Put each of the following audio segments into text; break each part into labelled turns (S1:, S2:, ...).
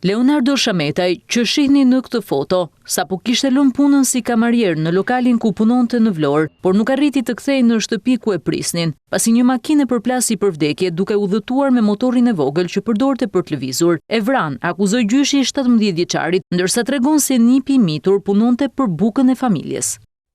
S1: Leonardo Shametaj, që shihni në këtë foto, sapo kishte lënë punën si kamarier në lokalin ku punonte në Vlorë, por nuk arriti të kthehej në shtëpi ku e prisnin, pasi një makinë e përplasi për vdekje duke udhëtuar me motorin e vogël që përdorte për të lëvizur. E vran, akuzoi gjyshi i 17 vjeçarit, ndërsa tregon se nipi i mitur punonte për bukën e familjes.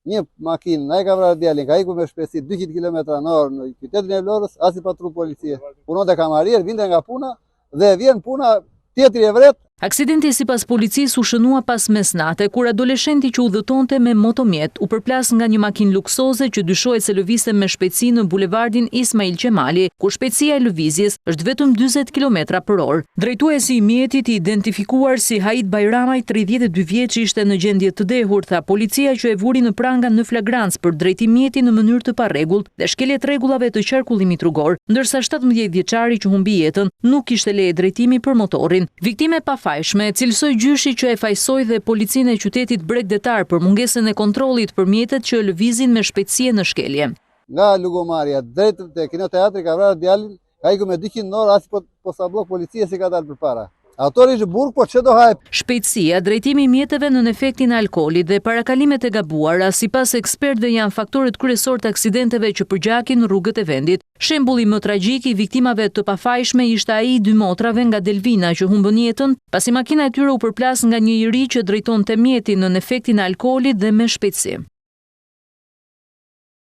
S2: Një makinë, na e ka vrarë djalin, ka ikur me shpejtësi 200 km/h në qytetin e Vlorës, as i patrull policie. Punonte kamarier, vinte nga puna dhe vjen puna tjetri e vret.
S1: Aksidenti sipas policisë u shënua pas mesnate, kur adoleshenti që udhëtonte me motomjet u përplas nga një makinë luksoze që dyshohet se lëvizte me shpejtësi në bulevardin Ismail Qemali, ku shpejtësia e lëvizjes është vetëm 40 km/h. Drejtuesi i mjetit, i identifikuar si Hait Bajramaj, 32 vjeç, ishte në gjendje të dehur, tha policia, që e vuri në pranga në flagrancë për drejtim mjeti në mënyrë të parregullt dhe shkelje të rregullave të qarkullimit rrugor, ndërsa 17 vjeçari që humbi jetën nuk kishte leje drejtimi për motorin. Viktime pafajshme cilësoi gjyshi që e fajsoi dhe policinë e qytetit Bregdetar për mungesën e kontrollit për mjetet që lëvizin me shpejtësi në shkelje.
S2: Nga Lugomaria drejt te kinoteatri ka vrarë djalin, ka ikur me 200 orë, as po sa blok policia si ka dalë përpara. Autori ishte burg, po çdo hajp.
S1: Shpejtësia, drejtimi i mjeteve në efektin e alkoolit dhe parakalimet e gabuara, sipas ekspertëve, janë faktorët kryesor të aksidenteve që përgjakin rrugët e vendit. Shembulli më tragjik i viktimave të pafajshme ishte ai i 2 motrave nga Delvina që humbën jetën pasi makina e tyre u përplas nga një iri që drejtonte mjetin në efektin e alkoolit dhe me shpejtësi.